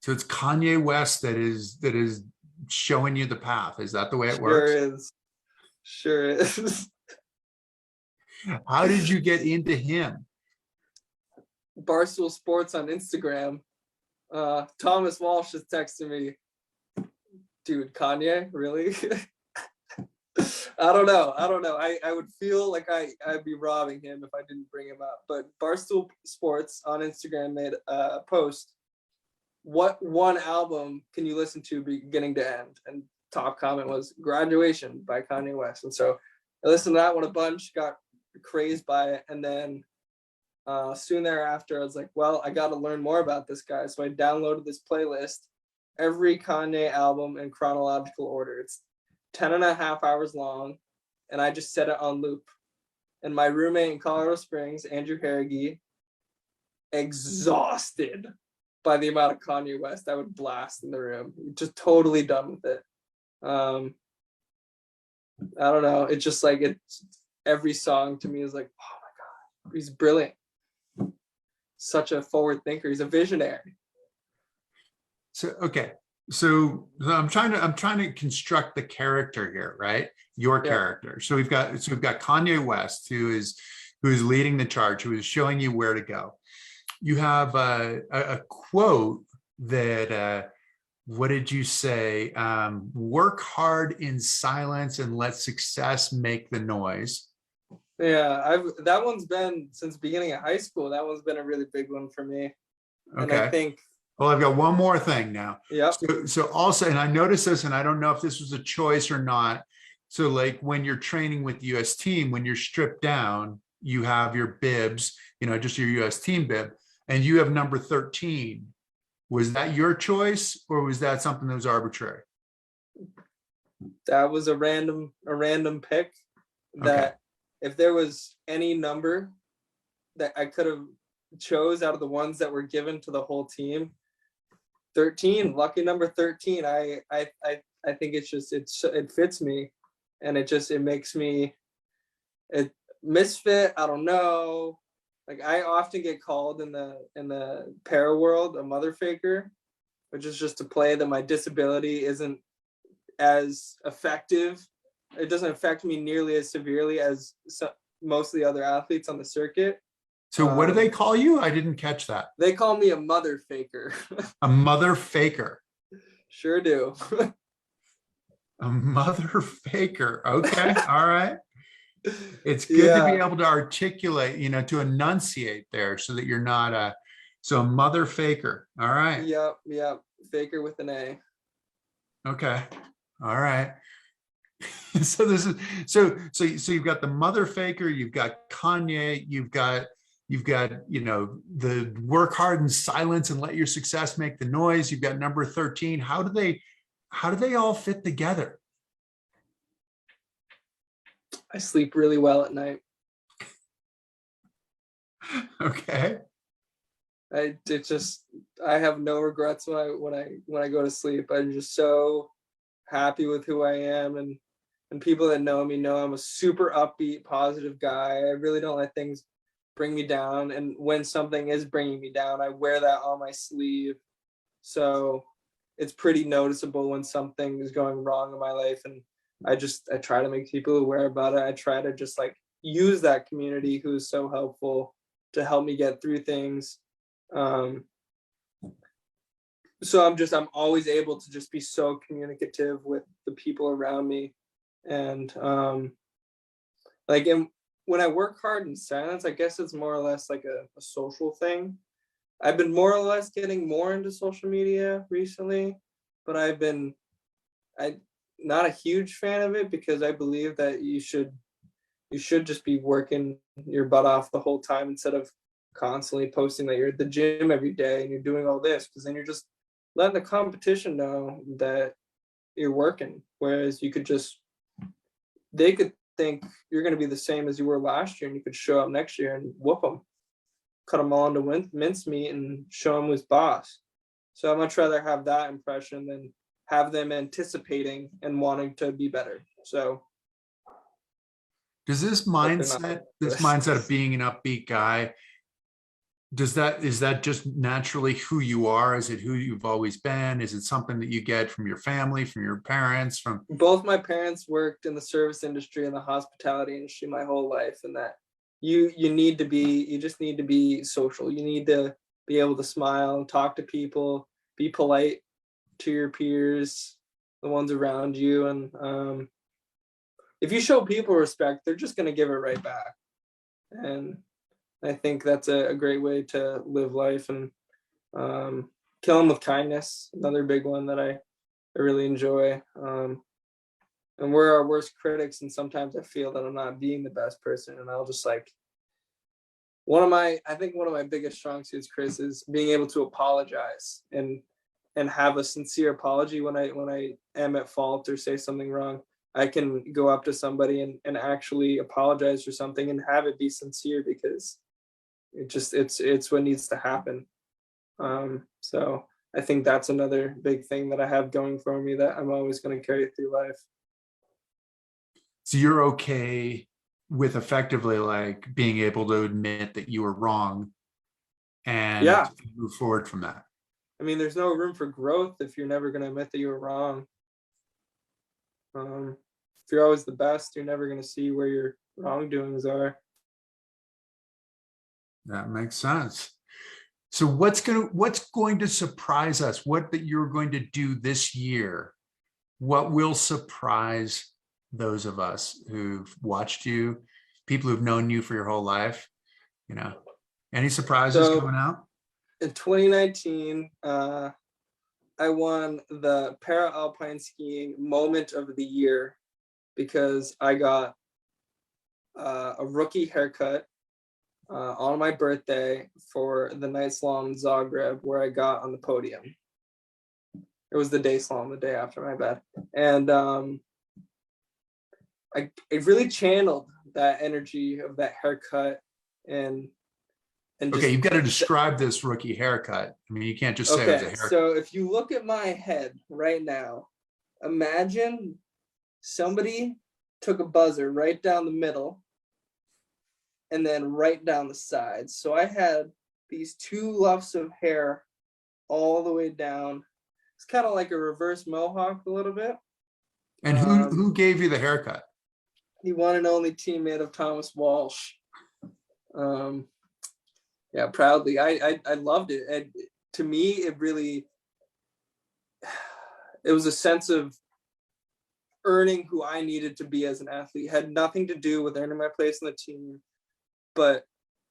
So it's Kanye West that is showing you the path. Is that the way it Sure works? Sure is. How did you get into him? Barstool Sports on Instagram. Thomas Walsh is texting me, dude, Kanye, really? I don't know. I would feel like I'd be robbing him if I didn't bring him up. But Barstool Sports on Instagram made a post. What one album can you listen to beginning to end? And top comment was Graduation by Kanye West. And so I listened to that one a bunch, got crazed by it. And then soon thereafter, I was like, well, I got to learn more about this guy. So I downloaded this playlist, every Kanye album in chronological order. It's 10.5 hours long, and I just set it on loop. And my roommate in Colorado Springs, Andrew Harrigy, exhausted by the amount of Kanye West I would blast in the room. Just totally done with it. I don't know. It's just like every song to me is like, oh my God, he's brilliant. Such a forward thinker. He's a visionary. So okay. So I'm trying to construct the character here, right? Your character. So we've got Kanye West, who is leading the charge, who is showing you where to go. You have a quote that what did you say? Work hard in silence and let success make the noise. Yeah, that one's been since beginning of high school. That one's been a really big one for me. Okay. And I think, well, I've got one more thing now. Yeah. So also, and I noticed this, and I don't know if this was a choice or not. So like when you're training with the US team, when you're stripped down, you have your bibs, just your US team bib, and you have number 13. Was that your choice, or was that something that was arbitrary? That was a random pick. That if there was any number that I could have chose out of the ones that were given to the whole team, 13, lucky number 13. I think it's just it fits me, and it makes me a misfit. I don't know. Like, I often get called in the para world a mother faker, which is just to play that my disability isn't as effective. It doesn't affect me nearly as severely as most of the other athletes on the circuit. So what do they call you? I didn't catch that. They call me a mother faker. A mother faker. Sure do. A mother faker. Okay. All right. It's good to be able to articulate, to enunciate there so that you're not a mother faker. All right. Yep. Faker with an A. Okay. All right. So this is so you've got the mother faker, you've got Kanye, you've got the work hard in silence and let your success make the noise. You've got number 13. How do they all fit together? I sleep really well at night. Okay. I have no regrets when I go to sleep. I'm just so happy with who I am, and people that know me know I'm a super upbeat, positive guy. I really don't let things bring me down, and when something is bringing me down, I wear that on my sleeve. So it's pretty noticeable when something is going wrong in my life, and I try to make people aware about it. I try to just like use that community who's so helpful to help me get through things. So I'm always able to just be so communicative with the people around me. And when I work hard in silence, I guess it's more or less like a social thing. I've been more or less getting more into social media recently. but I'm not a huge fan of it because I believe that you should just be working your butt off the whole time instead of constantly posting that you're at the gym every day and you're doing all this, because then you're just letting the competition know that you're working. Whereas they could think you're going to be the same as you were last year, and you could show up next year and whoop them, cut them all into mincemeat and show them who's boss. So I'd much rather have that impression than have them anticipating and wanting to be better. So does this mindset of being an upbeat guy, is that just naturally who you are? Is it who you've always been? Is it something that you get from your family, from your parents, from? Both my parents worked in the service industry and the hospitality industry my whole life, and that you just need to be social. You need to be able to smile and talk to people, be polite to your peers, the ones around you, and if you show people respect, they're just going to give it right back. And I think that's a great way to live life. And kill them with kindness, another big one that I really enjoy. And we're our worst critics, and sometimes I feel that I'm not being the best person, and I'll just like, I think one of my biggest strong suits, Chris, is being able to apologize and have a sincere apology when I am at fault or say something wrong. I can go up to somebody and actually apologize for something and have it be sincere, because it's what needs to happen. So I think that's another big thing that I have going for me that I'm always going to carry through life. So you're okay with effectively like being able to admit that you were wrong and move forward from that. I mean, there's no room for growth if you're never going to admit that you were wrong. If you're always the best, you're never going to see where your wrongdoings are. That makes sense. So what's going to surprise us? What that you're going to do this year? What will surprise those of us who've watched you, people who've known you for your whole life? You know, any surprises coming out? In 2019, I won the Paralpine skiing moment of the year because I got a rookie haircut on my birthday for the night slalom in Zagreb, where I got on the podium. It was the day slalom, the day after my bed. And I really channeled that energy of that haircut and okay, you've got to describe this rookie haircut. I mean, you can't just say it was a haircut. So if you look at my head right now, imagine somebody took a buzzer right down the middle and then right down the sides. So I had these two luffs of hair all the way down. It's kind of like a reverse mohawk a little bit. And who gave you the haircut? The one and only teammate of Thomas Walsh. Yeah, proudly. I loved it. And to me, it was a sense of earning who I needed to be as an athlete. It had nothing to do with earning my place in the team, but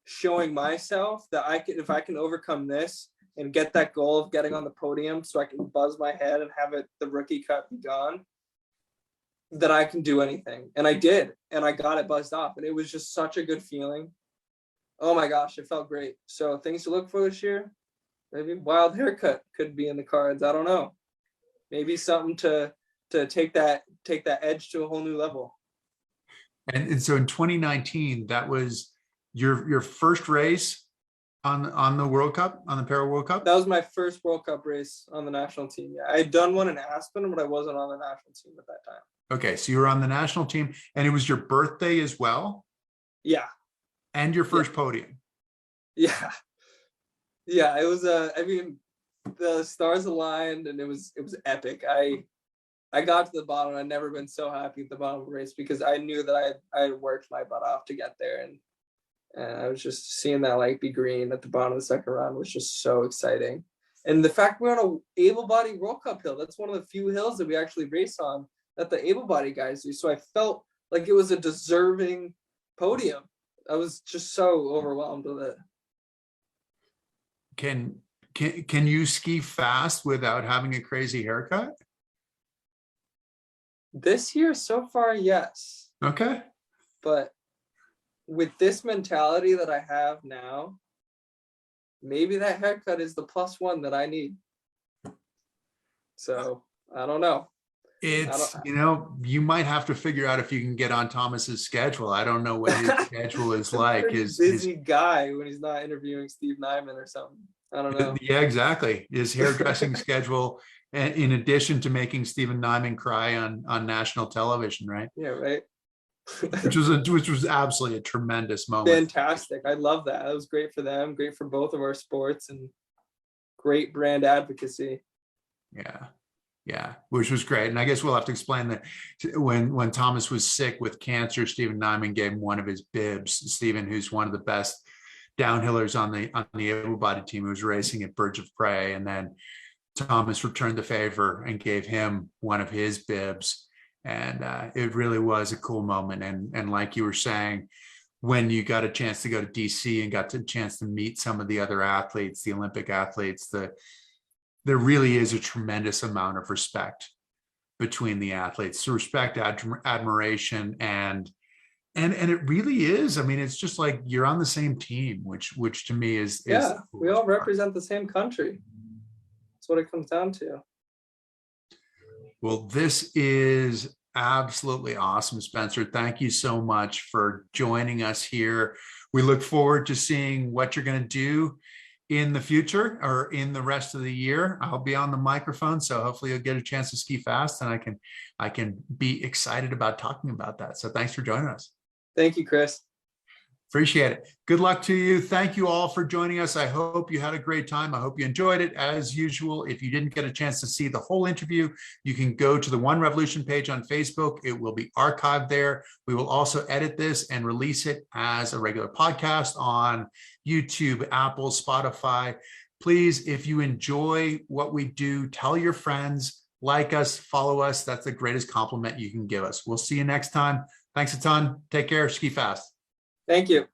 showing myself that if I can overcome this and get that goal of getting on the podium so I can buzz my head and have the rookie cut be gone, that I can do anything. And I did, and I got it buzzed off, and it was just such a good feeling. Oh my gosh, it felt great. So things to look for this year, maybe wild haircut could be in the cards. I don't know. Maybe something to take that edge to a whole new level. And so in 2019, that was your first race on the World Cup, on the Para World Cup? That was my first World Cup race on the national team. Yeah, I had done one in Aspen, but I wasn't on the national team at that time. Okay, so you were on the national team, and it was your birthday as well? Yeah. And your first podium. Yeah. Yeah, it was I mean, the stars aligned and it was epic. I got to the bottom. I'd never been so happy at the bottom of the race because I knew that I had worked my butt off to get there, and I was just seeing that light be green at the bottom of the second round was just so exciting. And the fact we're on a able-bodied World Cup hill, that's one of the few hills that we actually race on that the able-bodied guys do. So I felt like it was a deserving podium. I was just so overwhelmed with it. Can Can you ski fast without having a crazy haircut? This year so far, yes. Okay. But with this mentality that I have now, maybe that haircut is the +1 that I need. So I don't know. It's, you might have to figure out if you can get on Thomas's schedule. I don't know what his schedule is like. His busy guy when he's not interviewing Steve Nyman or something. I don't know. Yeah, exactly. His hairdressing schedule, in addition to making Stephen Nyman cry on national television, right? Yeah, right. which was absolutely a tremendous moment. Fantastic. I love that. That was great for them, great for both of our sports, and great brand advocacy. Yeah, which was great. And I guess we'll have to explain that when Thomas was sick with cancer, Stephen Nyman gave him one of his bibs. Stephen, who's one of the best downhillers on the able-bodied team, who was racing at Birds of Prey, and then Thomas returned the favor and gave him one of his bibs. And it really was a cool moment. And like you were saying, when you got a chance to go to DC and got a chance to meet some of the other athletes, the Olympic athletes, there really is a tremendous amount of respect between the athletes. So respect, admiration, and it really is. I mean, it's just like you're on the same team, which to me is we all represent the same country. That's what it comes down to. Well, this is absolutely awesome, Spencer. Thank you so much for joining us here. We look forward to seeing what you're going to do in the future or in the rest of the year. I'll be on the microphone, so hopefully you'll get a chance to ski fast, and I can be excited about talking about that. So thanks for joining us. Thank you, Chris. Appreciate it. Good luck to you. Thank you all for joining us. I hope you had a great time. I hope you enjoyed it. As usual, if you didn't get a chance to see the whole interview, you can go to the One Revolution page on Facebook. It will be archived there. We will also edit this and release it as a regular podcast on YouTube, Apple, Spotify. Please, if you enjoy what we do, tell your friends, like us, follow us. That's the greatest compliment you can give us. We'll see you next time. Thanks a ton. Take care. Ski fast. Thank you.